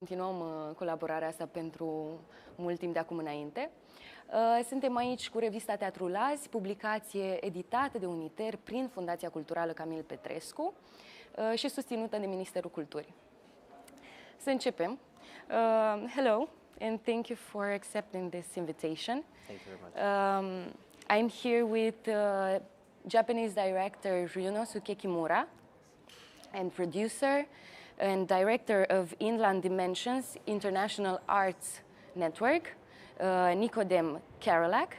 Continuăm colaborarea asta pentru mult timp de acum înainte. Suntem aici cu revista Teatrul Azi, publicație editată de Uniter prin Fundația Culturală Camil Petrescu și susținută de Ministerul Culturii. Să începem. Hello, and thank you for accepting this invitation. Thank you very much. I'm here with Japanese director Ryunosuke Kimura and producer and director of Inland Dimensions International Arts Network, Nikodem Karolak.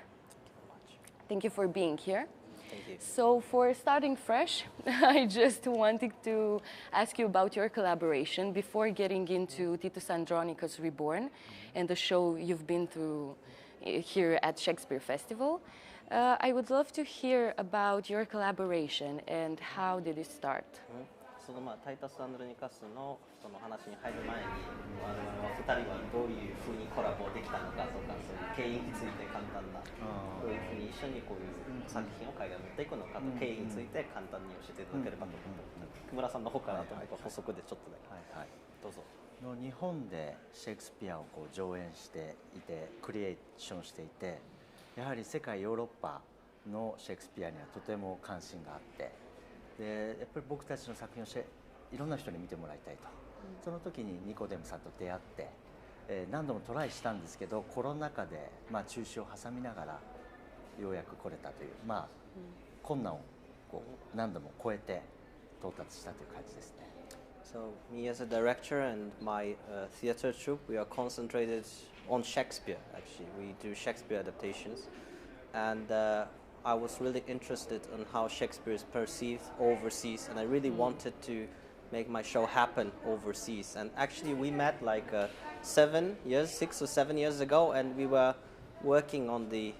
Thank you for being here. Thank you. So for starting fresh, I just wanted to ask you about your collaboration before getting into Titus Andronicus Reborn and the show you've been through here at Shakespeare Festival. I would love to hear about your collaboration and how did it start? そのタイタス・アンドロニカスのその話に入る前に我々は2人はどういうふうにコラボできたのかとかそういう経緯について簡単などういうふうに一緒にこういう作品を海外に持っていくのかと経緯について簡単に教えていただければと思って木村さんの方からと補足でちょっとだけどうぞ。日本でシェイクスピアをこう上演していてクリエーションしていてやはり世界ヨーロッパのシェイクスピアにはとても関心があってでやっぱり僕たちの作品をいろんな人に見てもらいたいと、その時にニコデムさんと出会って、何度もトライしたんですけどコロナ禍で、中止を挟みながらようやく来れたという、困難をこう何度も超えて到達したという感じですね。So me as a director and my theater troupe, we are concentrated on Shakespeare. Actually, we do Shakespeare adaptations, and I was really interested in how Shakespeare is perceived overseas, and I really wanted to make my show happen overseas. And actually, we met like 6 or 7 years ago, and we were working on the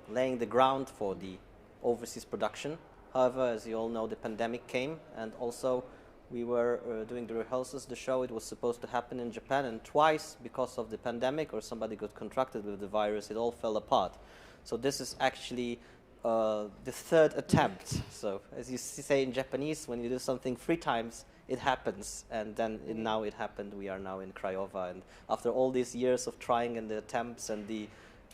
laying the ground for the overseas production. However, as you all know, the pandemic came, and also we were doing the rehearsals. The show, it was supposed to happen in Japan, and twice because of the pandemic or somebody got contracted with the virus, it all fell apart. So this is actually the third attempt. So as you say in Japanese, when you do something 3 times, it happens. And then now it happened. We are now in Craiova. And after all these years of trying and the attempts and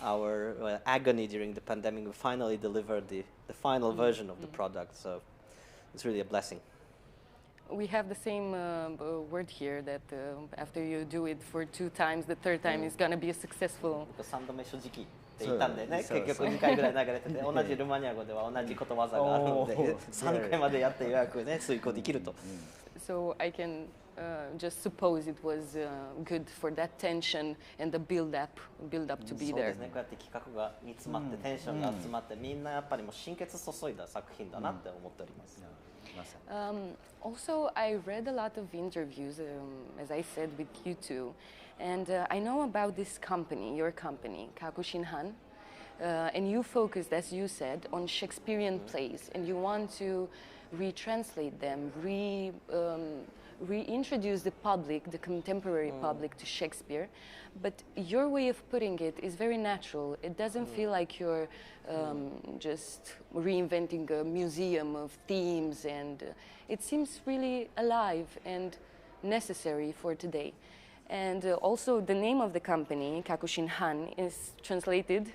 our agony during the pandemic, we finally delivered the final version of the product. So it's really a blessing. We have the same word here that after you do it for 2 times, the third time is going to be a successful. 3度目正直って言ったんでね、結局2回ぐらい流れてて、同じルマニア語では同じことわざがあるので、3回までやってようやくね、遂行できると。So I can just suppose it was good for that tension and the build up to be そうで there. すね、こうやって企画が煮詰まってテンションが集まってみんなやっぱりもう心血注いだ作品だなって思っております。Also, I read a lot of interviews, as I said, with you two, and I know about this company, your company, KAKUSHINHAN, and you focused, as you said, on Shakespearean plays, and you want to retranslate them, reintroduce the public, the contemporary public to Shakespeare, but your way of putting it is very natural. It doesn't feel like you're just reinventing a museum of themes, and it seems really alive and necessary for today. And also the name of the company, KAKUSHINHAN, is translated,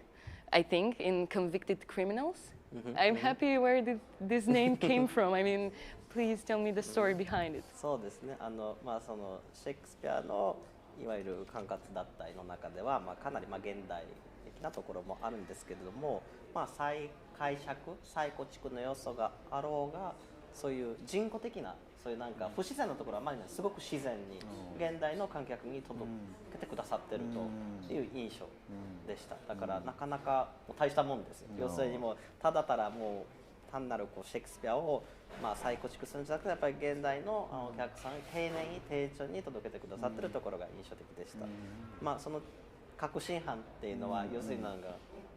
I think, in convicted criminals. I'm happy where this name came from. I mean, please tell me the story behind it. そうですね。そのシェイクスピアのいわゆる管轄脱退の中では、かなり現代的なところもあるんですけれども、再解釈、再構築の要素があろうが、そういう人工的なそういうなんか不自然なところはあまりない、すごく自然に現代の観客に届けてくださってるという印象でした。だからなかなか大したもんですよ。要するにもうただただもう単なるこうシェイクスピアを再構築するんじゃなくて、やっぱり現代のお客さんに丁寧に丁重に届けてくださってるところが印象的でした。その革新犯っていうのは要するになんか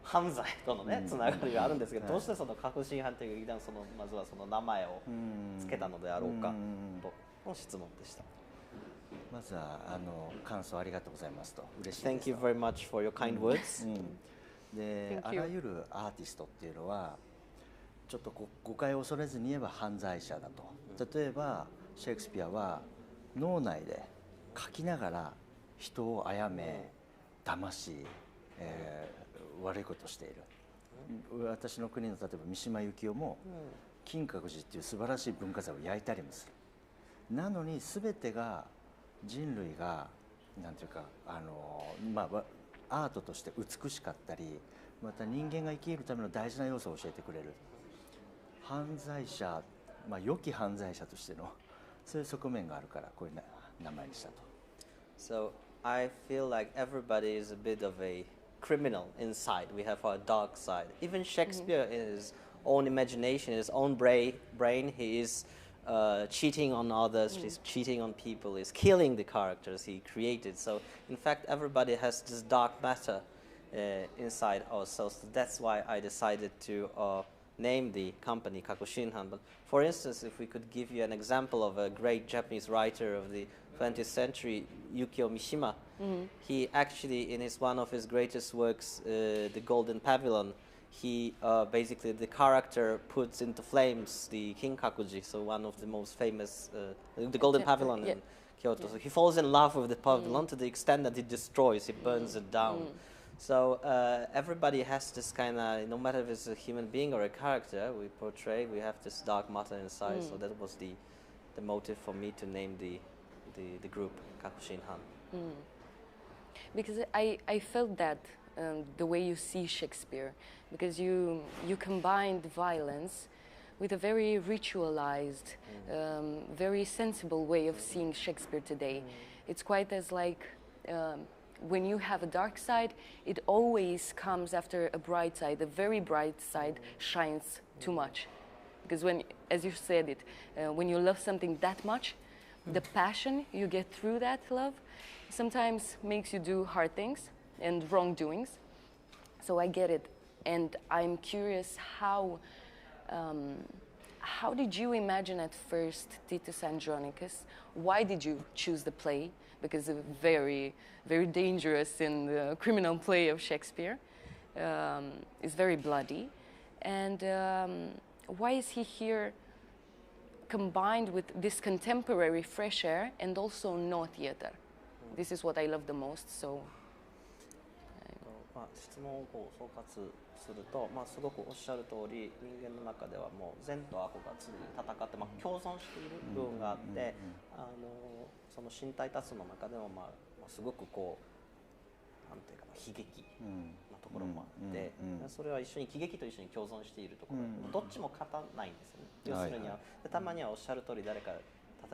犯罪とのねつながりがあるんですけど、どうしてその革新犯という劇団まずはその名前をつけたのであろうかとの質問でした。まずは感想ありがとうございますと嬉しいです。Thank you very much for your kind words. で、あらゆるアーティストっていうのはちょっと誤解を恐れずに言えば犯罪者だと。例えばシェイクスピアは脳内で書きながら人を殺め、騙し、悪いことをしている。私の国の例えば三島由紀夫も金閣寺っていう素晴らしい文化財を焼いたりもする。なのに全てが人類がなんていうかアートとして美しかったり、また人間が生きるための大事な要素を教えてくれる。犯罪者、良き犯罪者としてのそういう側面があるからこういう名前にしたと。So I feel like everybody is a bit of a criminal inside. We have our dark side. Even Shakespeare, in his own imagination, his own brain, he is cheating on others, he's cheating on people, he's killing the characters he created. So in fact, everybody has this dark matter inside ourselves. So that's why I decided to name the company KAKUSHINHAN. But for instance, if we could give you an example of a great Japanese writer of the 20th century, Yukio Mishima, he actually, in one of his greatest works, The Golden Pavilion, he basically, the character puts into flames the Kinkakuji, so one of the most famous, the Golden Pavilion in Kyoto. So he falls in love with the pavilion to the extent that he destroys, he burns it down. So everybody has this kind of, no matter if it's a human being or a character we portray, we have this dark matter inside. So that was the motive for me to name the group KAKUSHINHAN. Because I felt that the way you see Shakespeare, because you combined violence with a very ritualized, very sensible way of seeing Shakespeare today. It's quite as like when you have a dark side, it always comes after a bright side. The very bright side shines too much. Because when, as you said it, when you love something that much, the passion you get through that love sometimes makes you do hard things and wrongdoings. So I get it. And I'm curious, how did you imagine at first Titus Andronicus? Why did you choose the play? Because a very, very dangerous and criminal play of Shakespeare is very bloody. And why is he here combined with this contemporary fresh air and also no theater? This is what I love the most. So. 質問を総括すると、すごくおっしゃる通り、人間の中ではもう善と悪が常に戦って、共存している部分があって、その身体多数の中でも、すごくこうなんていうかな、悲劇なところもあって、それは一緒に喜劇と一緒に共存しているところ、どっちも勝たないんですよね。要するには、たまにはおっしゃる通り、例え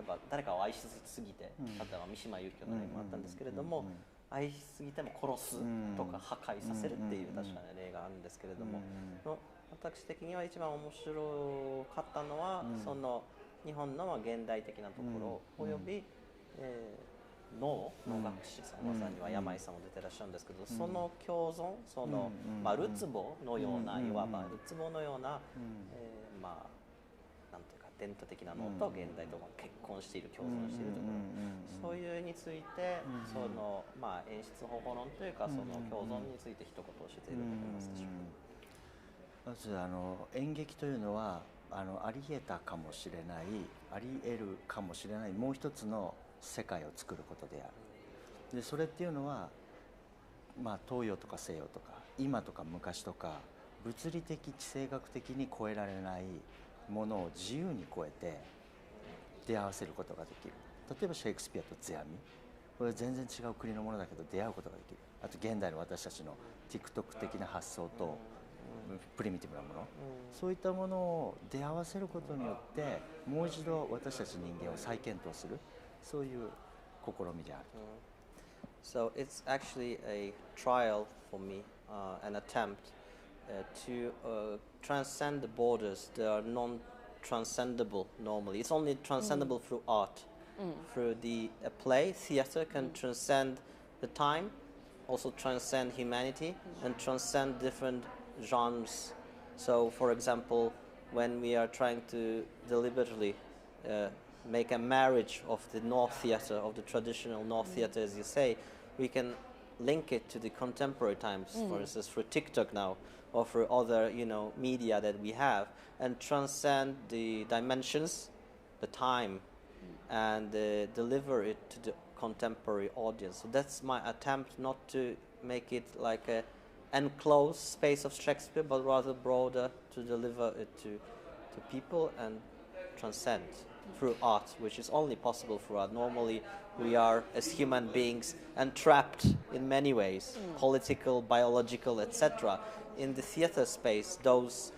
ば誰かを愛しすぎて、例えば三島由紀夫の例もあったんですけれども、愛しすぎても殺すとか破壊させるっていう確かに例があるんですけれども、私的には一番面白かったのは、その日本の現代的なところおよび脳学士さん、まさには山井さんも出てらっしゃるんですけど、その共存、そのるつぼのような、いわばるつぼのようななんていうか伝統的な脳と現代と結婚している、共存しているところ、そういうについて、その演出方法論というか、その共存について一言教えていただけますでしょうか。まず演劇というのはあり得たかもしれない、あり得るかもしれないもう一つの世界を作ることである。でそれっていうのは、東洋とか西洋とか今とか昔とか物理的地政学的に超えられないものを自由に超えて出会わせることができる。例えばシェイクスピアと世阿弥、これは全然違う国のものだけど出会うことができる。あと現代の私たちの TikTok 的な発想とプリミティブなもの、そういったものを出会わせることによってもう一度私たち人間を再検討する、そういう試みである。So it's actually a trial for me, an attempt to transcend the borders that are non-transcendable normally. It's only transcendable through art. Through a play, theater can transcend the time, also transcend humanity, and transcend different genres. So, for example, when we are trying to deliberately make a marriage of the North theater, of the traditional North theater, as you say, we can link it to the contemporary times, for instance, through TikTok now, or through other, media that we have, and transcend the dimensions, the time, and deliver it to the contemporary audience. So that's my attempt, not to make it like a enclosed space of Shakespeare, but rather broader, to deliver it to people and transcend through art, which is only possible through art. Normally, we are, as human beings, entrapped in many ways, political, biological, etc. In the theater space, those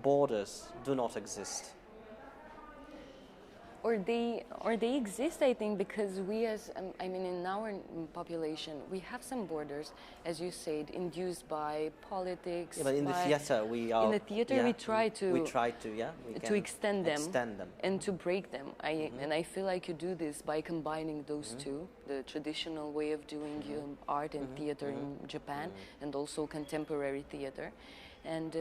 borders do not exist. Or they exist, I think, because we as, I mean, in our population, we have some borders, as you said, induced by politics. Yeah, but in the theater, we are... In the theater, we try to... We try to, yeah. We to extend them. Extend them. And to break them. And I feel like you do this by combining those two, the traditional way of doing art and theater in Japan, and also contemporary theater. And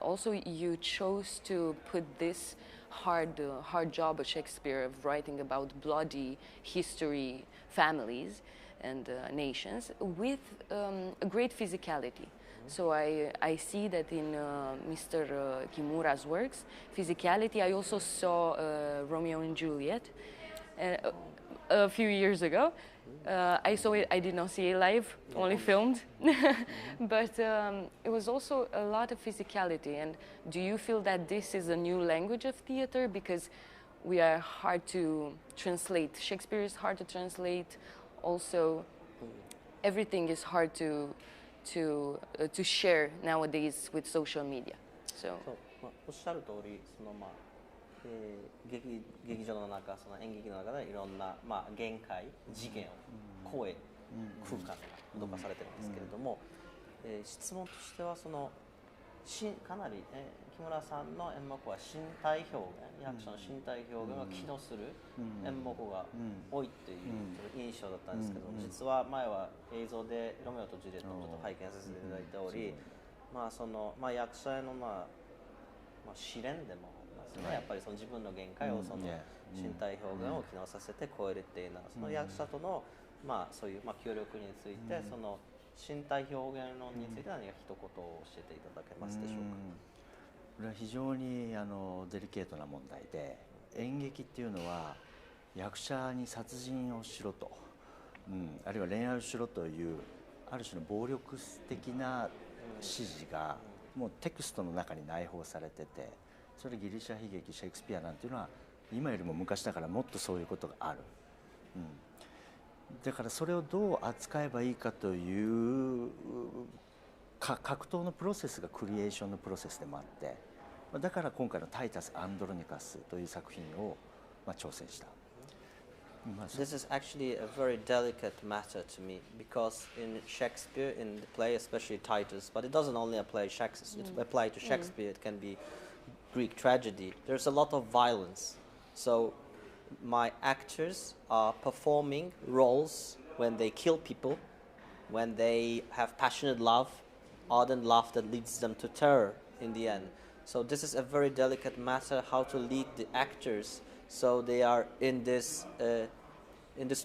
also you chose to put this hard job of Shakespeare of writing about bloody history, families and nations with a great physicality. So I see that in Mr. Kimura's works, physicality. I also saw Romeo and Juliet a few years ago. I saw it, I did not see it live, only filmed. But it was also a lot of physicality. And do you feel that this is a new language of theater? Because we are hard to translate. Shakespeare is hard to translate. Also, everything is hard to share nowadays with social media. So. おっしゃる通り、劇場の中、その演劇の中でいろんな、限界、次元を、声、空間が動かされてるんですけれども、質問としてはかなり、木村さんの演目は身体表現、役者の身体表現が機能する演目が多いっていう印象だったんですけど、実は前は映像でロメオとジュリエットをちょっと拝見させていただいており、役者への試練でもやっぱり自分の限界を身体表現を機能させて超えるっていうのは、その役者とのそういう協力について、その身体表現論について何か一言教えていただけますでしょうか。これは非常にデリケートな問題で、演劇っていうのは役者に殺人をしろと、あるいは恋愛をしろというある種の暴力的な指示がもうテクストの中に内包されてて、それギリシャ悲劇、シェイクスピアなんていうのは今よりも昔だからもっとそういうことがある、だからそれをどう扱えばいいかという格闘のプロセスがクリエーションのプロセスでもあって、だから今回のタイタス・アンドロニカスという作品を挑戦した。This is actually a very delicate matter to me, because in Shakespeare, in the play, especially Titus, but it doesn't only apply Shakespeare, it applies to Shakespeare, it can be Greek tragedy. There's a lot of violence. So my actors are performing roles when they kill people, when they have passionate love, ardent love that leads them to terror in the end. So this is a very delicate matter, how to lead the actors so they are in this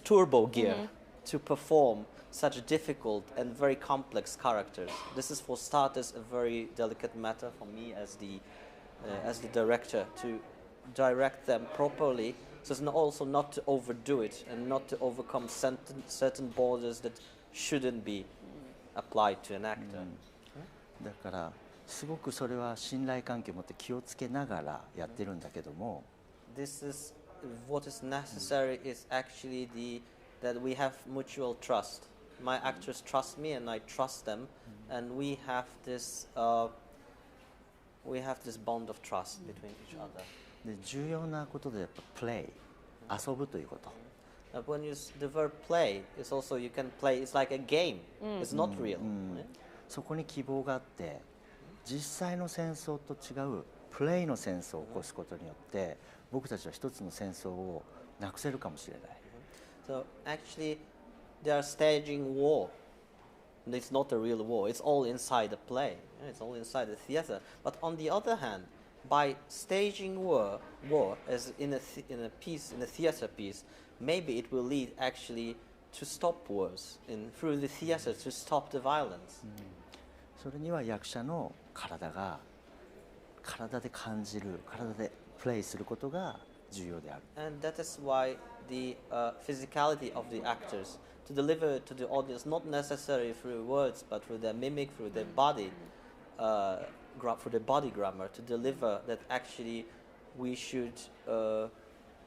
turbo gear to perform such difficult and very complex characters. This is, for starters, a very delicate matter for me as the director, to direct them properly, so as also not to overdo it and not to overcome certain borders that shouldn't be applied to an actor. だからすごくそれは信頼関係を持って気をつけながらやってるんだけども、 This is what is necessary is actually that we have mutual trust. My actors trust me and I trust them, and we have this bond of trust between each other. で重要なことでやっぱプレイ、遊ぶということ。When you use the verb play, it's also you can play. It's like a game. It's not real. そこに希望があって、実際の戦争と違うプレイの戦争を起こすことによって、僕たちは一つの戦争をなくせるかもしれない。So actually, they are staging war. It's not a real war. It's all inside a play. It's all inside the theater. But on the other hand, by staging war as in a theater piece, maybe it will lead actually to stop wars through the theater, to stop the violence. それには役者の体で感じる、体でプレイすることが重要である。 And that is why the physicality of the actors to deliver to the audience, not necessarily through words, but through their mimic, through their body, through their body grammar, to deliver that actually we should,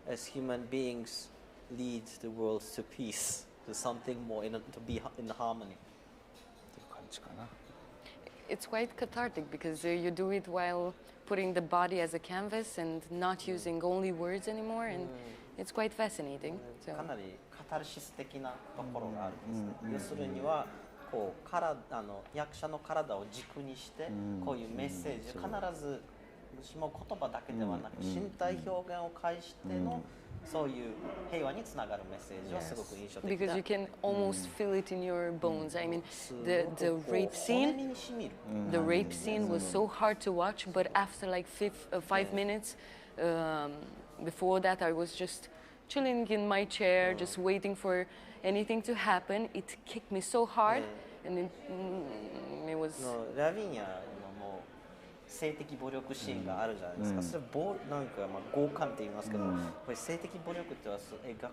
as human beings, lead the world to peace, to something more, to be in harmony. という感じかな。 It's quite cathartic because you do it while putting the body as a canvas and not using only words anymore, and it's quite fascinating. So. かなりカタルシス的なところがあるんです。要するにはこう役者の体を軸にしてこういうメッセージ、必ずしも言葉だけではなく身体表現を介してのそういう平和につながるメッセージはすごく印象的だ。 Because you can almost feel it in your bones. I mean, the rape scene was so hard to watch, but after like 5 minutes, before that I was just chilling in my chair, just waiting for anything to happen. It kicked me so hard, and it was. ラビニアのもう性的暴力シーンがあるじゃないですか。それなんか強姦って言いますけど、これ性的暴力っては描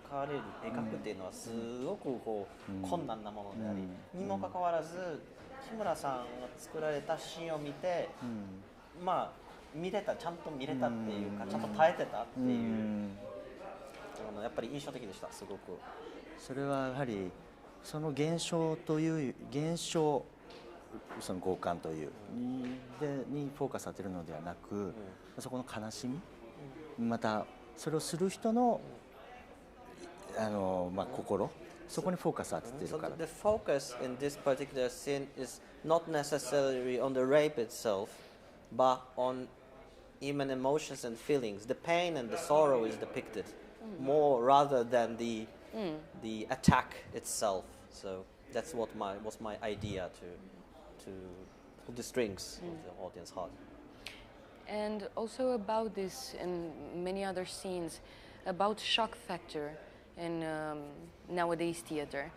くっていうのはすごくこう困難なものであり、にもかかわらず日村さんが作られたシーンを見て、まあちゃんと見れたっていうか、ちゃんと耐えてたっていう。やっぱり印象的でした。すごくそれはやはりその現象というその強姦というにフォーカス当てるのではなく、そこの悲しみ、またそれをする人の心、そこにフォーカス当ててるから。 So the focus in this particular scene is not necessarily on the rape itself, but on human emotions and feelings. The pain and the sorrow is depicted more rather than the attack itself. So that's what was my idea to pull the strings of the audience heart. And also about this and many other scenes, about shock factor in nowadays theater.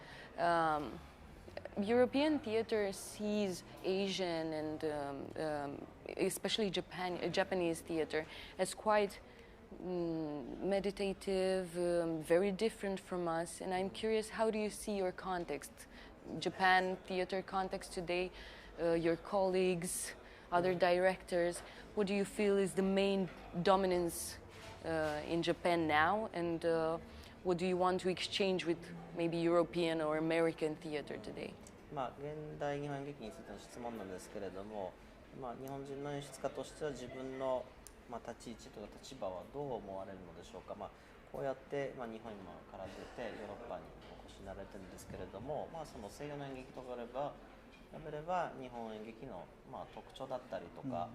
European theater sees Asian and especially Japanese theater as quite meditative, very different from us. And I'm curious, how do you see your context, Japan theater context today, your colleagues, other directors? What do you feel is the main dominance in Japan now, and what do you want to exchange with maybe European or American theater today? まあ現代日本演劇についての質問なんですけれども、まあ日本人の演出家としては自分の立ち位置とか立場はどう思われるのでしょうか。こうやって日本から出てヨーロッパにお越しになられてるんですけれども、その西洋の演劇と比べれば日本演劇の特徴だったりとか、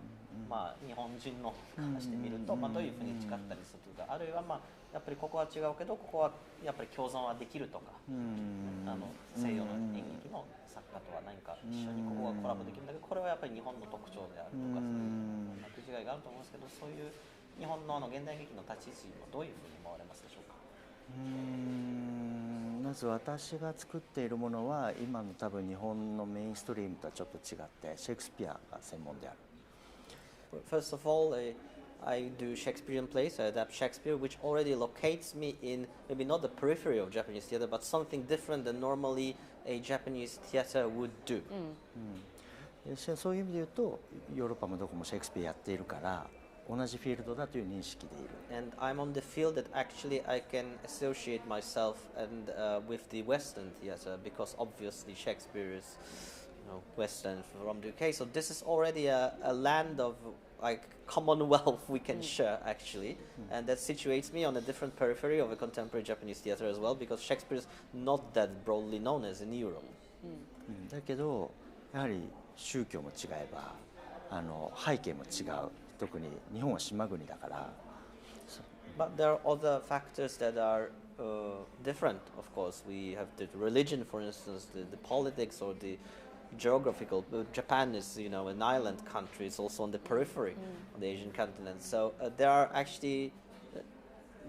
日本人のからしてみるとどういうふうに違ったりするとか、あるいはやっぱりここは違うけどここはやっぱり共存はできるとか、西洋の演劇の作家とは何か一緒にここはコラボできるんだけど、これはやっぱり日本の特徴であるとか、そういう違いがあると思うんですけど、そういう日本の現代劇の立ち位置をどういうふうに思われますでしょうか。まず私が作っているものは今の多分日本のメインストリームとはちょっと違ってシェイクスピアが専門である。First of all, I do Shakespearean plays. I adapt Shakespeare, which already locates me in maybe not the periphery of Japanese theater, but something different than normally a Japanese theater would do. そういう意味で言うとヨーロッパもどこもシェイクスピアやっているから同じフィールドだという認識でいる。And I'm on the field that actually I can associate myself and with the Western theater because obviously Shakespeare is Western from the UK. So this is already a land of like commonwealth we can share actually, and that situates me on a different periphery of a contemporary Japanese theater as well because Shakespeare is not that broadly known as in Europe. だけどやはり宗教も違えば背景も違う。特に日本は島国だから。But there are other factors that are different. Of course, we have the religion, for instance, the politics or the geographical. Japan is, an island country. It's also on the periphery of the Asian continent. So there are actually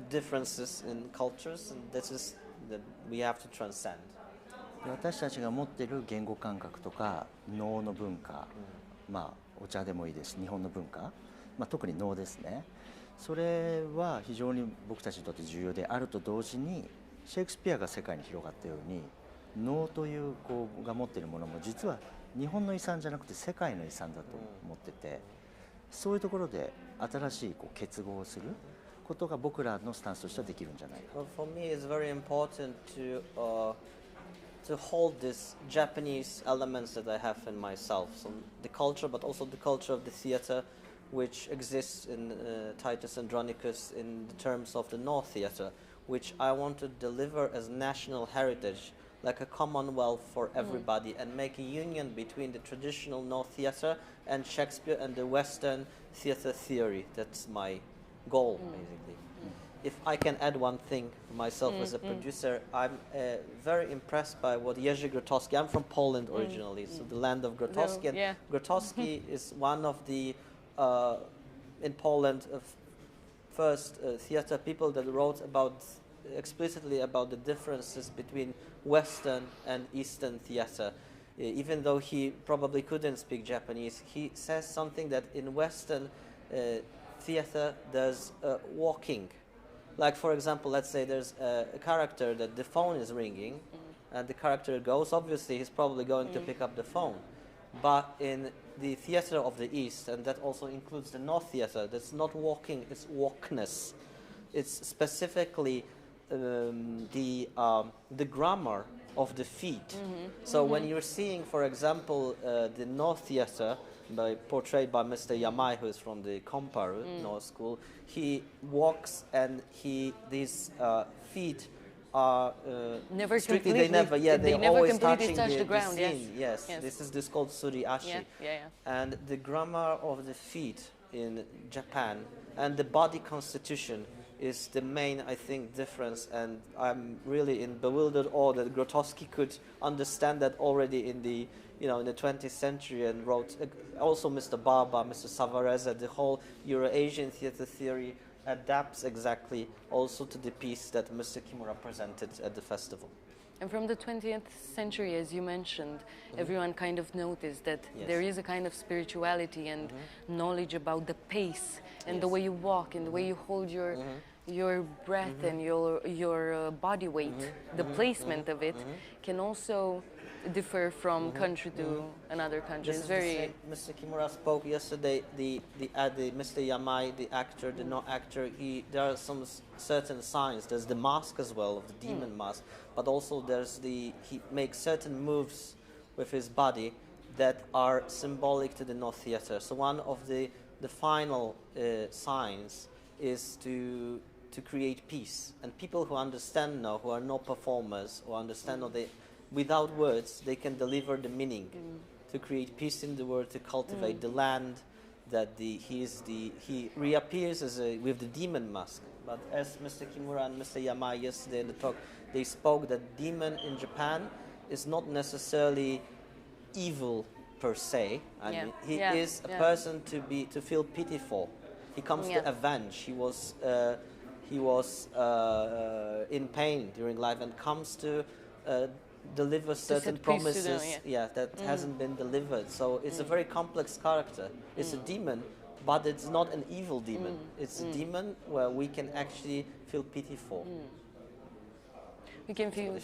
differences in cultures, and this is that we have to transcend. 私たちが持っている言語感覚とか能の文化、お茶でもいいです。日本の文化、特に能ですね。それは非常に僕たちにとって重要であると同時に、シェイクスピアが世界に広がったように、能というが持っているものも実は日本の遺産じゃなくて世界の遺産だと思ってて、そういうところで新しい結合をすることが僕らのスタンスとしてはできるんじゃないか。For me, it's very important to hold these Japanese elements that I have in myself, so the culture, but also the culture of the theater, which exists in Titus Andronicus in the terms of the North Theater, which I want to deliver as national heritage, like a commonwealth for everybody, and make a union between the traditional North Theater and Shakespeare and the Western theater theory. That's my goal, basically. If I can add one thing for myself as a producer, I'm very impressed by what Jerzy Grotowski, I'm from Poland originally, so the land of Grotowski, and Grotowski is one of the, in Poland, first theater people that wrote explicitly about the differences between Western and Eastern theater. Even though he probably couldn't speak Japanese, he says something that in Western theater there's walking. Like, for example, let's say there's a character that the phone is ringing, and the character goes, obviously he's probably going to pick up the phone. But in the theater of the East, and that also includes the North Theater, that's not walking, it's walkness. It's specifically the grammar of the feet. So when you're seeing, for example, the North Theater, portrayed by Mr. Yamai, who is from the Komparu North School, he walks and these feet are never strictly, completely, they never always completely touching touch the ground. scene. Yes. This is called suriashi. And the grammar of the feet in Japan and the body constitution is the main, I think, difference, and I'm really in bewildered awe that Grotowski could understand that already in the, in the 20th century, and wrote also Mr. Baba, Mr. Savareza, the whole Euro-Asian theater theory adapts exactly also to the piece that Mr. Kimura presented at the festival. And from the 20th century, as you mentioned, everyone kind of noticed that there is a kind of spirituality and knowledge about the pace and the way you walk and the way you hold your breath and your body weight. The placement of it can also differ from country to another country. It's very. Mr. Kimura spoke yesterday. The Mr. Yamai, the actor, the not actor. There are some certain signs. There's the mask as well, of the demon mask, but also he makes certain moves with his body that are symbolic to the North Theater. So one of the final signs is to create peace, and people who understand now, who are no performers, who understand without words, they can deliver the meaning, to create peace in the world, to cultivate the land, that he reappears with the demon mask. But as Mr. Kimura and Mr. Yamai yesterday in the talk, they spoke that demon in Japan is not necessarily evil per se. I mean, he is a person to feel pity for. He comes to avenge. He was in pain during life and comes to deliver certain promises that hasn't been delivered. So it's a very complex character. It's a demon, but it's not an evil demon. It's a demon where we can actually feel pity for. We can feel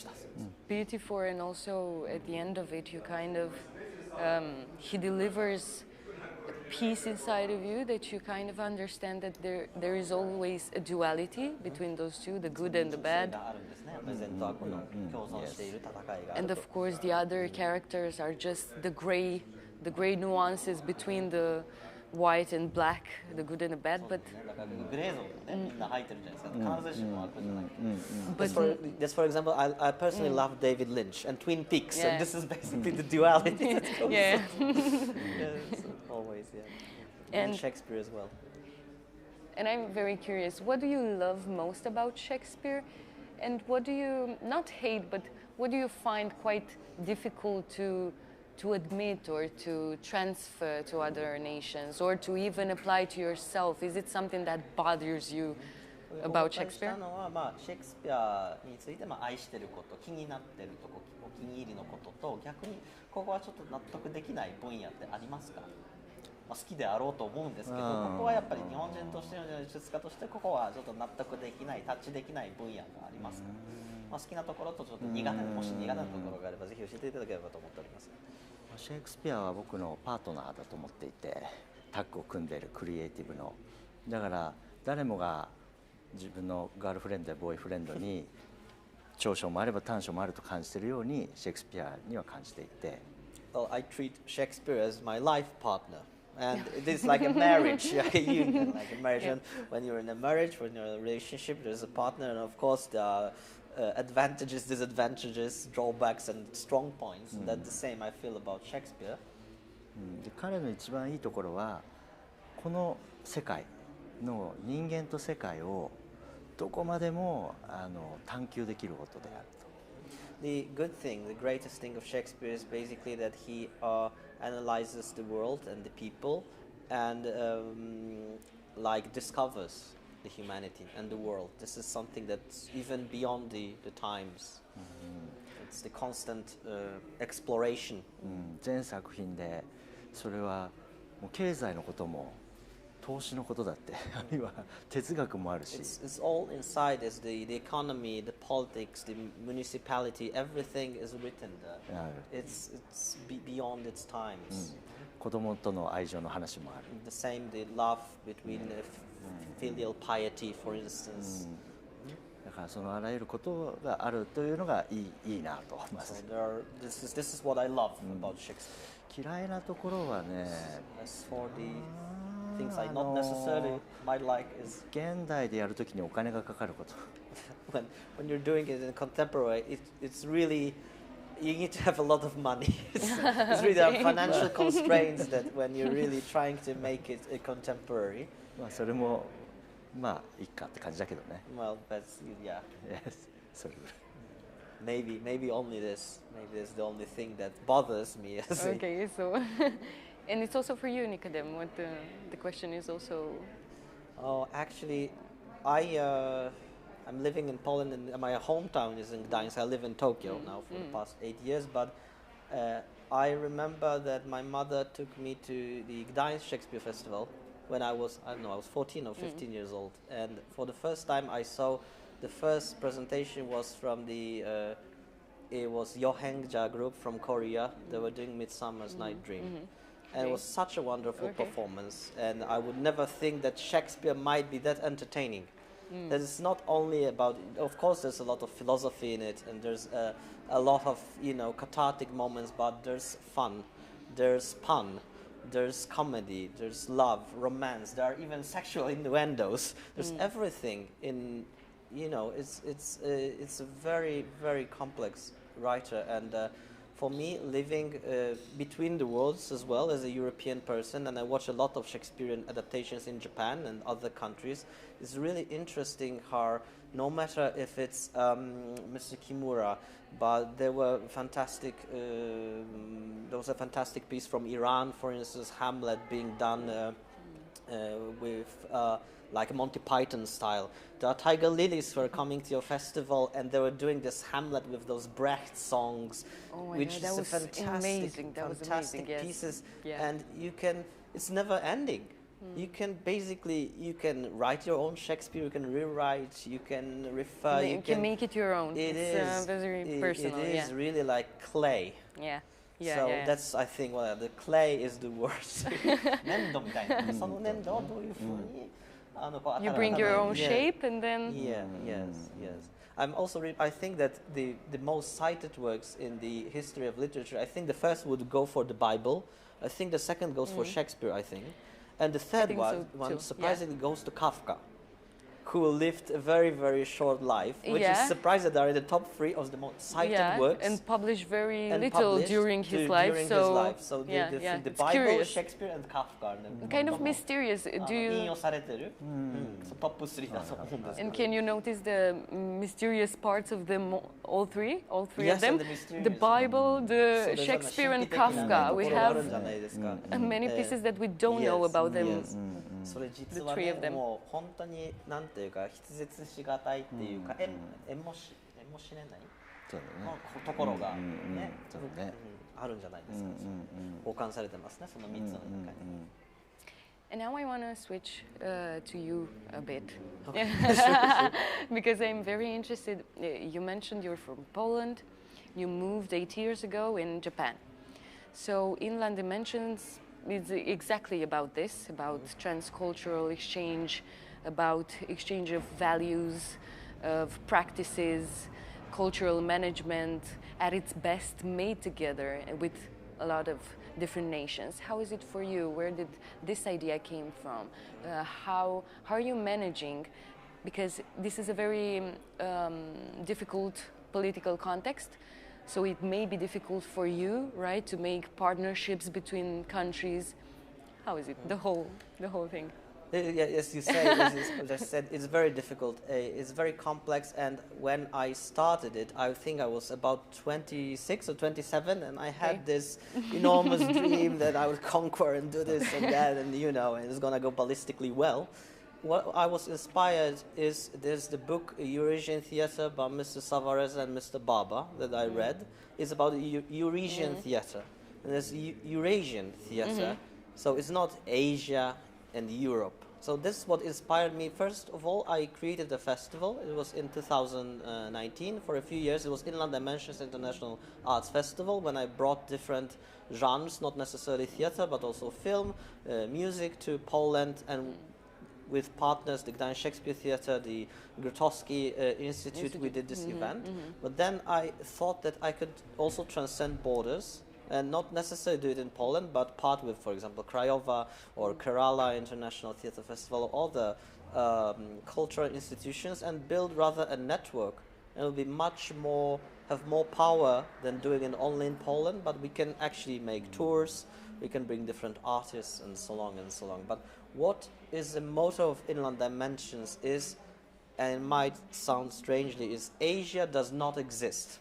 pity for, and also at the end of it, you kind of he delivers peace inside of you, that you kind of understand that there is always a duality between those two, the good and the bad. And of course the other characters are just the gray nuances between the white and black, the good and the bad, but that's for example, I personally love David Lynch and Twin Peaks, and this is basically the duality that goes always, and Shakespeare as well. And I'm very curious, what do you love most about Shakespeare, and what do you not hate, but what do you find quite difficult to admit or to transfer to other nations, or to even apply to yourself? Is it something that bothers you about Shakespeare? シェイクスピアについて愛してること、気になってるとこ、お気に入りのことと、逆にここはちょっと納得できない分野ってありますか？好きであろうと思うんですけど、ここはやっぱり日本人としての演出家としてここはちょっと納得できない、タッチできない分野がありますから、好きなところとちょっと苦手な、もし苦手なところがあればぜひ教えていただければと思っております。シェイクスピアは僕のパートナーだと思っていて、タッグを組んでいるクリエイティブの。だから誰もが自分のガールフレンドやボーイフレンドに長所もあれば短所もあると感じているようにシェイクスピアには感じていて。Well, I treat Shakespeare as my life partner. And it is like a marriage, a union, like a marriage. And when you're in a marriage, when you're in a relationship, there's a partner, and of course there are advantages, disadvantages, drawbacks, and strong points. And that's the same I feel about Shakespeare. で彼の一番いいところはこの世界の人間と世界をどこまでも探求できることであると。The good thing, the greatest thing of Shakespeare is basically that he analyzes the world and the people, and like discovers the humanity and the world. This is something that's even beyond the times. It's the constant exploration. 全作品でそれはもう経済のことも投資のことだって、あるいは哲学もあるし。It's all inside. Is the economy, the politics, the municipality. Everything is written there. It's beyond its times. 子供との愛情の話もある。The same, the love between filial piety, for instance. だからそのあらゆることがあるというのがいいなと思います。This is what I love about Shakespeare. 嫌いなところはね。As for the things I not necessarily might like is 現代でやるときにお金がかかること。when you're doing it in contemporary, it's really you need to have a lot of money. It's really there are financial constraints that when you're really trying to make it a contemporary. まあそれもまあいいかって感じだけどね。Well, that's yeah. Yes, それぐらい。Maybe only this. Maybe that's the only thing that bothers me. Okay, so and it's also for you, Nikodem. What the question is also. Oh, actually, I'm living in Poland, and my hometown is in Gdańsk. I live in Tokyo now for the past 8 years, but I remember that my mother took me to the Gdańsk Shakespeare Festival when I was 14 or 15 years old, and for the first time I saw the first presentation was from it was Yohengja group from Korea. They were doing Midsummer's Night Dream. And it was such a wonderful performance, and I would never think that Shakespeare might be that entertaining. That it's not only about, of course there's a lot of philosophy in it, and there's a lot of cathartic moments, but there's fun, there's pun, there's comedy, there's love, romance, there are even sexual innuendos, there's everything in, it's a very, very complex writer, and for me, living between the worlds as well as a European person, and I watch a lot of Shakespearean adaptations in Japan and other countries, it's really interesting how, no matter if it's Mr. Kimura, but there was a fantastic piece from Iran, for instance, Hamlet being done with like a Monty Python style. The Tiger Lilies were coming to your festival, and they were doing this Hamlet with those Brecht songs, which is a fantastic pieces. Yeah. And it's never ending. You can write your own Shakespeare. You can rewrite. You can refer. You can make it your own. It's very personal. It is really like clay. Yeah. So that's, I think, the clay is the worst. 粘土みたいな。その粘土をどういうふうにYou bring your own shape, and then. Yes. I'm also. I think that the most cited works in the history of literature. I think the first would go for the Bible. I think the second goes for Shakespeare. I think, and the third one surprisingly goes to Kafka, who lived a very, very short life, which is surprised that they are in the top 3 of the most cited works. And published very little during his life. So the Bible, curious. Shakespeare, and Kafka. Kind of mysterious. Do you? And can you notice the mysterious parts of them, all three of them? The Bible, the Shakespeare, and Kafka. We have many pieces that we don't know about them. それ実はね、もう本当になんていうか筆舌しがたいっていうか、縁もしれないところがね、あるんじゃないですか。保管されてますね、その3つの中に。And now I want to switch to you a bit. Okay. Because I'm very interested. You mentioned you're from Poland. You moved 8 years ago in Japan. So Inland Dimensions is exactly about this, about transcultural exchange, about exchange of values, of practices, cultural management at its best, made together with a lot of different nations. How is it for you? Where did this idea came from? How are you managing? Because this is a very difficult political context, so it may be difficult for you, right, to make partnerships between countries. How is it? The whole thing. Yeah, as you say, as I just said, it's very difficult. It's very complex. And when I started it, I think I was about 26 or 27, and I had this enormous dream that I would conquer and do this and that, and and it's gonna go ballistically well. What I was inspired is there's the book Eurasian Theatre by Mr. Savarez and Mr. Baba that I read. It's about Eurasian theatre, and there's Eurasian theatre. So it's not Asia and Europe. So this is what inspired me. First of all, I created a festival. It was in 2019. For a few years, it was Inland Dimensions International Arts Festival, when I brought different genres, not necessarily theatre, but also film, music to Poland, and with partners, the Gdańsk Shakespeare Theatre, the Grotowski Institute, we did this event. But then I thought that I could also transcend borders, and not necessarily do it in Poland, but part with, for example, Craiova or Kerala International Theatre Festival, or other cultural institutions, and build rather a network. And it will be much more, have more power than doing it only in Poland, but we can actually make tours, we can bring different artists, and so on and so on. But what is the motto of Inland Dimensions is, and it might sound strangely, is Asia does not exist.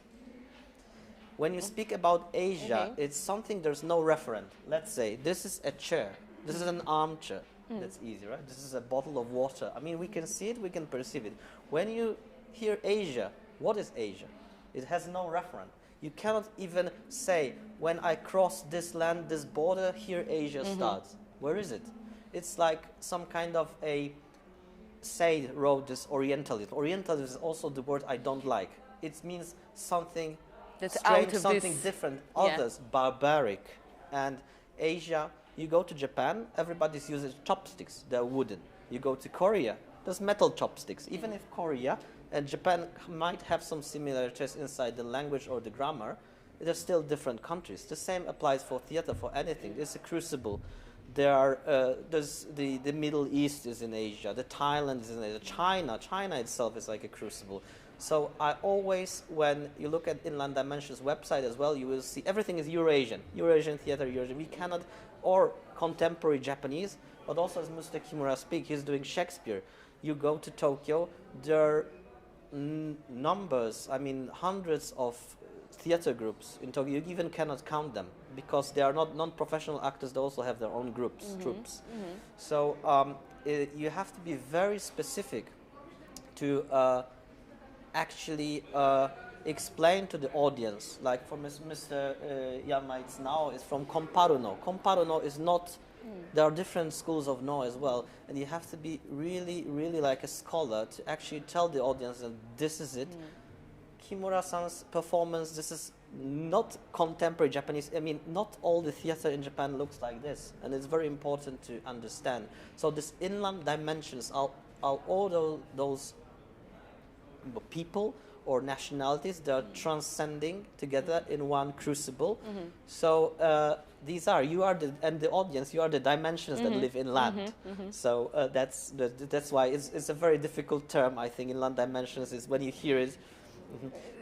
When you speak about Asia, it's something there's no referent. Let's say this is a chair, this is an armchair. That's easy, right? This is a bottle of water. I mean, we can see it, we can perceive it. When you hear Asia, what is Asia? It has no referent. You cannot even say, when I cross this land, this border, here Asia starts. Where is it? It's like some kind of a Said wrote this Orientalism. Orientalism is also the word I don't like. It means something That's strange, out of something this. different, Yeah. others, barbaric. And Asia, you go to Japan, everybody's using chopsticks, they're wooden. You go to Korea, there's metal chopsticks. Even if Korea and Japan might have some similarities inside the language or the grammar, they're still different countries. The same applies for theater, for anything. It's a crucible. There are, there's the Middle East is in Asia, the Thailand is in Asia, China itself is like a crucible. So I always, when you look at Inland Dimensions website as well, you will see everything is Eurasian theater, Eurasian. We cannot, or contemporary Japanese, but also as Mr. Kimura speaks, he's doing Shakespeare. You go to Tokyo, there are numbers, I mean hundreds of theater groups in Tokyo. You even cannot count them, because they are not non-professional actors, they also have their own groups, troops. So you have to be very specific to actually explain to the audience. Like for Mr. Yamait's now is from Comparuno. Comparuno is not, there are different schools of no as well, and you have to be really, really like a scholar to actually tell the audience that this is it. Kimura-san's performance, this is not contemporary Japanese. I mean, not all the theater in Japan looks like this, and it's very important to understand. So this Inland Dimensions are all those people or nationalities that are transcending together in one crucible. So these are, you are the, and the audience, you are the dimensions that live in land. So that's why it's a very difficult term, I think. Inland Dimensions is, when you hear it,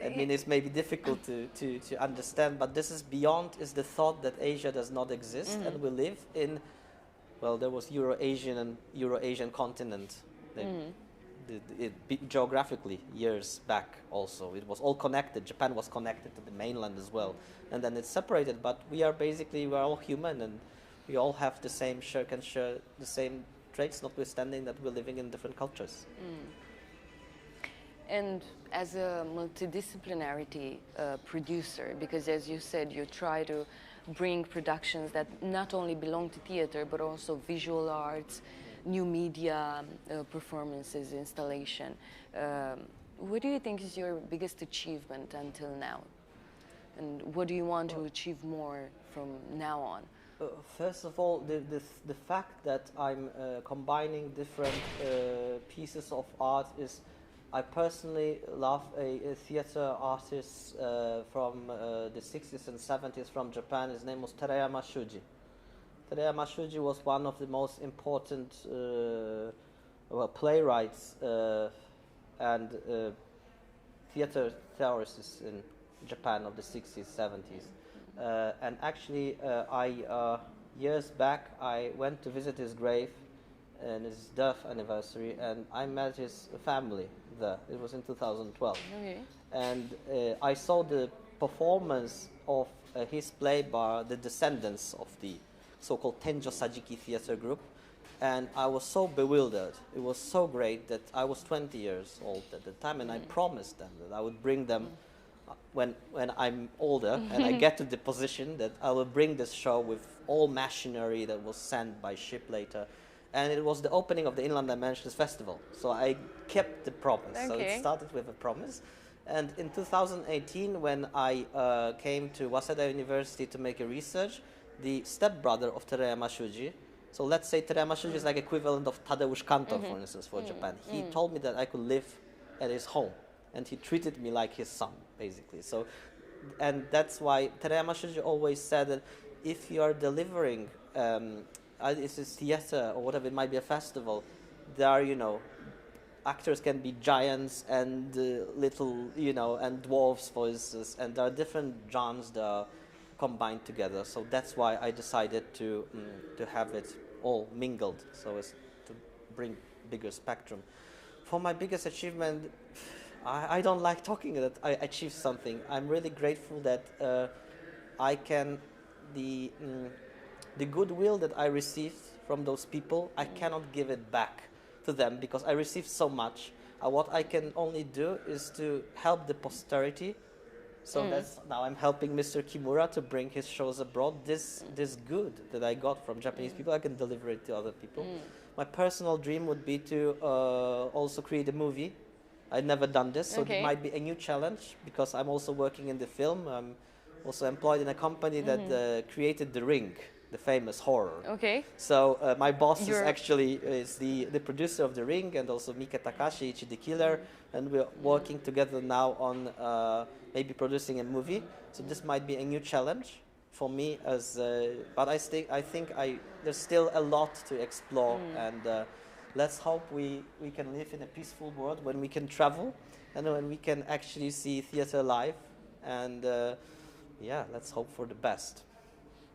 I mean, it's maybe difficult to understand, but this is beyond, is the thought that Asia does not exist, and we live in, well, there was Euro-Asian and Euro-Asian continent. Geographically, years back also. It was all connected. Japan was connected to the mainland as well. And then it's separated, but we are basically, we're all human, and we all have the same, share the same traits, notwithstanding that we're living in different cultures. And as a multidisciplinarity producer, because as you said, you try to bring productions that not only belong to theater but also visual arts, new media, performances, installation. What do you think is your biggest achievement until now? And what do you want to achieve more from now on? First of all, the fact that I'm combining different pieces of art is, I personally love a theater artist from the 60s and 70s from Japan. His name was Terayama Shuji. Terayama Shuji was one of the most important playwrights and theater theorists in Japan of the 60s, 70s. And actually, years back, I went to visit his grave and his death anniversary, and I met his family there. It was in 2012. Okay. And I saw the performance of his play by the descendants of the so-called Tenjo Sajiki theater group, and I was so bewildered. It was so great that I was 20 years old at the time, and I promised them that I would bring them when I'm older and I get to the position that I will bring this show with all machinery that was sent by ship later. And it was the opening of the Inland Dimensions Festival. So I kept the promise. Okay. So it started with a promise. And in 2018, when I came to Waseda University to make a research, the stepbrother of Terayama Shuji, so let's say Terayama Shuji is like equivalent of Tadeusz Kantor, for instance, for Japan. He told me that I could live at his home. And he treated me like his son, basically. So, and that's why Terayama Shuji always said that if you are delivering, it's a theater or whatever, it might be a festival, there are, actors can be giants and little, and dwarfs, for instance, and there are different genres that are combined together. So that's why I decided to have it all mingled, so as to bring bigger spectrum. For my biggest achievement, I don't like talking that I achieved something. I'm really grateful that I can, the goodwill that I received from those people, I cannot give it back to them because I received so much. What I can only do is to help the posterity. So that's, now I'm helping Mr. Kimura to bring his shows abroad. This good that I got from Japanese people, I can deliver it to other people. My personal dream would be to also create a movie. I've never done this, so it might be a new challenge because I'm also working in the film. I'm also employed in a company that created The Ring, the famous horror. Okay. So my boss is the producer of The Ring, and also Mika Takashi, Ichi the Killer, and we're working together now on maybe producing a movie. So this might be a new challenge for me, but I think there's still a lot to explore, and let's hope we can live in a peaceful world when we can travel and when we can actually see theater live, and let's hope for the best.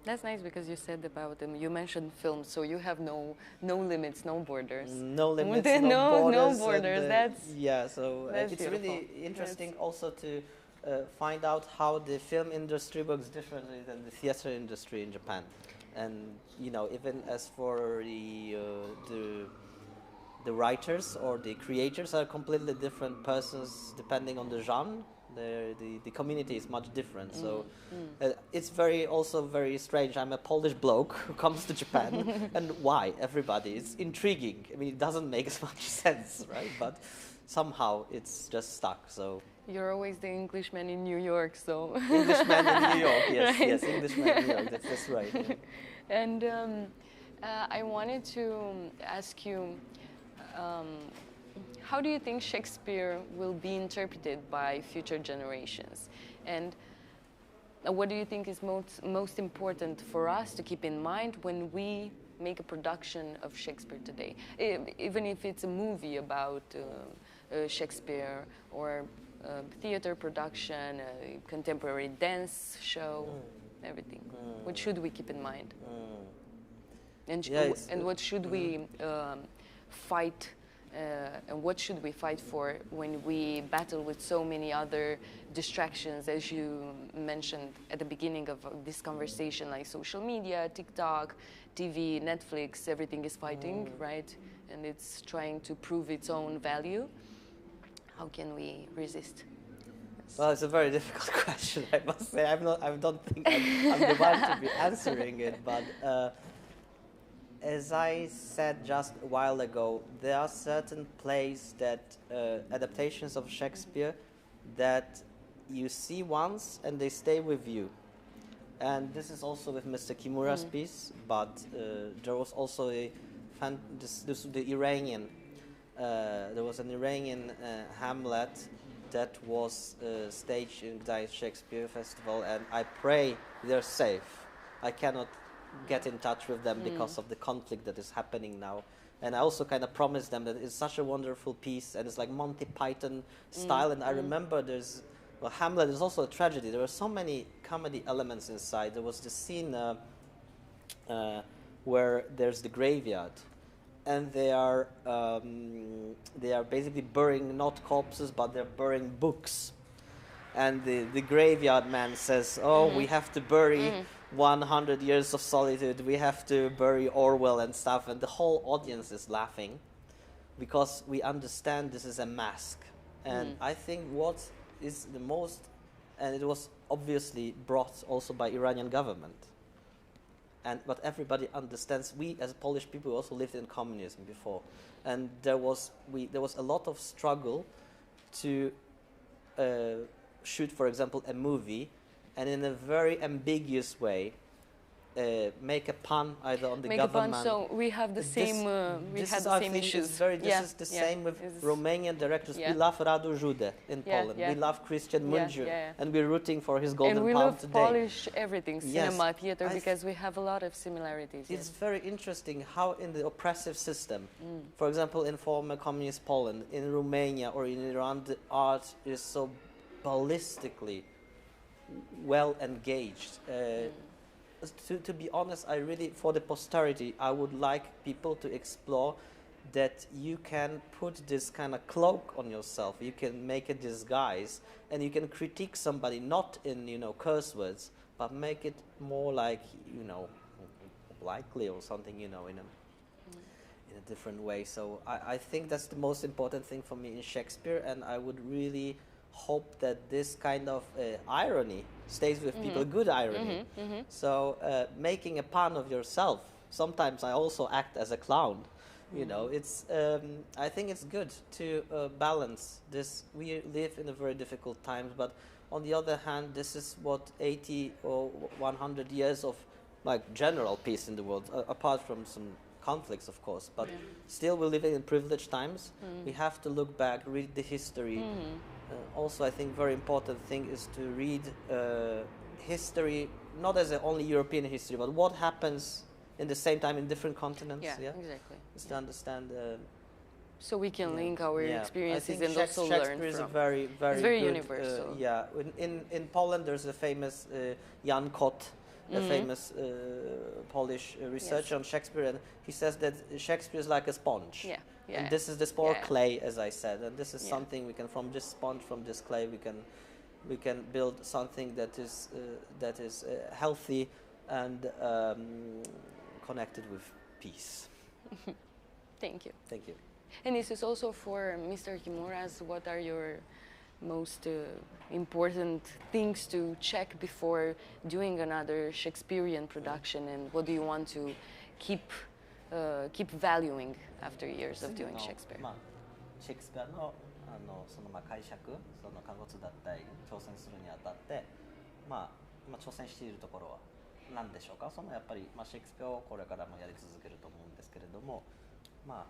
That's nice because you said about them. You mentioned films, so you have no limits, no borders. No limits, no borders. No borders. So it's beautiful. Really interesting also to find out how the film industry works differently than the theater industry in Japan, and even as for the writers or the creators are completely different persons depending on the genre. The community is much different, so it's also very strange. I'm a Polish bloke who comes to Japan, and why? Everybody, it's intriguing. I mean, it doesn't make as much sense, right? But somehow it's just stuck. So you're always the Englishman in New York, so Englishman in New York, yes, right. Yes, Englishman in New York. That's right. Yeah. And I wanted to ask you. How do you think Shakespeare will be interpreted by future generations? And what do you think is most important for us to keep in mind when we make a production of Shakespeare today? Even if it's a movie about Shakespeare or a theater production, a contemporary dance show, everything. What should we keep in mind? And what should we fight? And what should we fight for when we battle with so many other distractions, as you mentioned at the beginning of this conversation, like social media, TikTok, TV, Netflix, everything is fighting, right? And it's trying to prove its own value. How can we resist? Well, it's a very difficult question, I must say. I don't think I'm the one to be answering it, but as I said just a while ago, there are certain plays that, adaptations of Shakespeare, that you see once and they stay with you. And this is also with Mr. Kimura's piece, but there was also the Iranian, there was an Iranian Hamlet that was staged in the Shakespeare Festival, and I pray they're safe. I cannot get in touch with them because of the conflict that is happening now. And I also kind of promised them that it's such a wonderful piece, and it's like Monty Python style. And I remember well, Hamlet is also a tragedy. There were so many comedy elements inside. There was the scene where there's the graveyard, and they are basically burying not corpses, but they're burying books. And the graveyard man says, "Oh, we have to bury 100 years of solitude. We have to bury Orwell and stuff." And the whole audience is laughing because we understand this is a mask. And I think what is the most, and it was obviously brought also by Iranian government. But everybody understands. We as Polish people also lived in communism before, and there was a lot of struggle to shoot, for example, a movie, and in a very ambiguous way make a pun either on the government. Make a pun, so we have the same. We had the same issues. This is the same with Romanian directors. We love Radu Jude in Poland. We love Christian Mungiu, and we're rooting for his Golden Palm today. And we love Polish everything, cinema, theater, because we have a lot of similarities. It's very interesting how in the oppressive system, for example, in former communist Poland, in Romania or in Iran, the art is so ballistically well engaged. To be honest, I really, for the posterity, I would like people to explore that you can put this kind of cloak on yourself, you can make a disguise, and you can critique somebody not in, curse words, but make it more like, likely or something, in a different way. So I think that's the most important thing for me in Shakespeare, and I would really hope that this kind of irony stays with people, good irony. So making a pun of yourself. Sometimes I also act as a clown. It's. I think it's good to balance this. We live in a very difficult times, but on the other hand, this is what 80 or 100 years of general peace in the world, apart from some conflicts, of course. But still, we're living in privileged times. We have to look back, read the history. Also, I think very important thing is to read history, not as only European history, but what happens in the same time in different continents. Yeah, exactly. Just to understand. So we can link our experiences and also learn Shakespeare is a very, very it's very good, universal. In Poland there's a famous Jan Kot, a famous Polish researcher on Shakespeare, and he says that Shakespeare is like a sponge. And this is the spore clay, as I said, and this is something we can, from this sponge, from this clay, we can build something that is healthy and connected with peace. Thank you. Thank you. And this is also for Mr. Kimura's. What are your most important things to check before doing another Shakespearean production, and what do you want to keep valuing after years of doing Shakespeare? シェイクスピアの解釈、その過語だったり挑戦するにあたって、今挑戦しているところは何でしょうか。やっぱりシェイクスピアをこれからもやり続けると思うんですけれども、や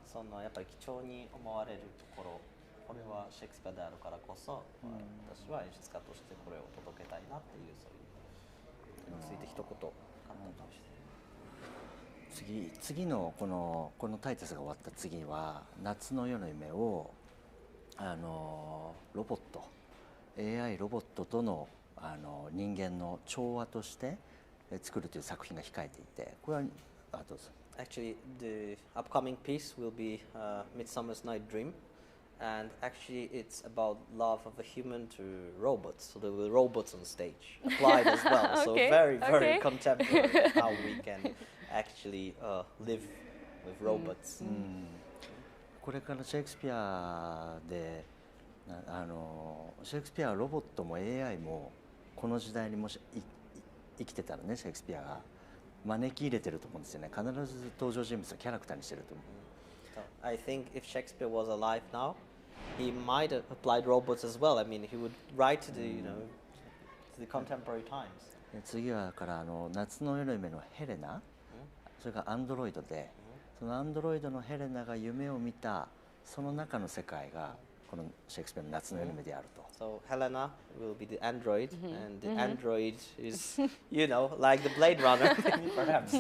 っぱり貴重に思われるところ、これはシェイクスピアであるからこそ、私は演出家としてこれを届けたいなっていう、そういうについて一言簡単として。次のこのタイトルが終わった次は夏の夜の夢をロボット AI ロボットとの人間の調和として作るという作品が控えていて、これはどうぞ。Actually, the upcoming piece will be Midsummer's Night Dream, and actually it's about love of a human to robots. So there will be robots on stage applied as well. So very, very contemporary how we can actually live with robots. これからシェイクスピアでシェイクスピアはロボットも AI もこの時代にもし生きてたらね、シェイクスピアが招き入れてると思うんですよね。必ず登場人物をキャラクターにしてると思う。So I think if Shakespeare was alive now, he might have applied robots as well. I mean, he would write to the, you know, to the contemporary times. 次はから夏の夜の夢のヘレナ、それからアンドロイドで、そのアンドロイドのヘレナが夢を見たその中の世界がこのシェイクスピアの夏の夜の夢であると。So Helena will be the android, and the android is, you know, like the Blade Runner, perhaps,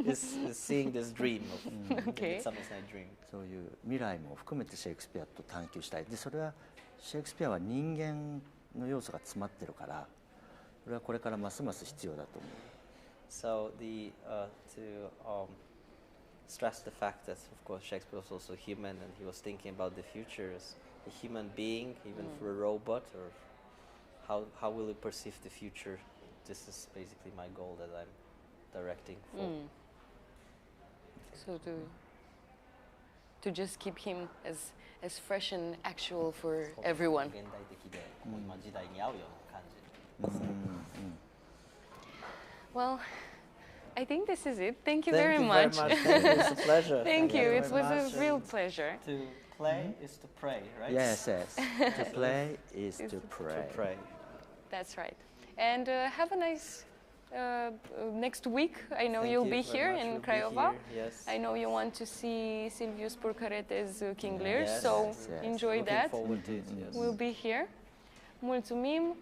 is seeing this dream of Midsummer's Night Dream. そういう未来も含めてシェイクスピアと探求したい。で、それはシェイクスピアは人間の要素が詰まってるから、それはこれからますます必要だと思う。So to stress the fact that, of course, Shakespeare was also human, and he was thinking about the future as a human being, even for a robot, or how will he perceive the future? This is basically my goal that I'm directing for. So to just keep him as fresh and actual for everyone. 現代的で、今時代に合うような感じ。Well, I think this is it. Thank you Thank very you much. very much. Thank you. It's a pleasure. Thank you. It very was much. a real pleasure. To play is to pray, right? Yes, yes. To play is to pray. To pray. That's right. And have a nice next week. I know Thank you'll you be very here much. in We'll be Craiova. here, yes. I know you want to see Silvius Purcărete's King Lear, Yes, so yes, yes. enjoy Looking that. forward to it, yes. We'll be here. Mulțumim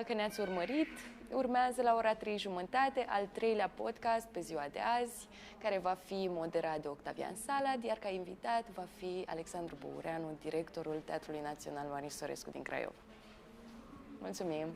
că ne-ați urmărit. Urmează la ora 3:30 al treilea podcast pe Ziua de azi, care va fi moderat de Octavian Salad, iar ca invitat va fi Alexandru Băureanu, directorul Teatrului Național Marin Sorescu din Craiova. Mulțumim!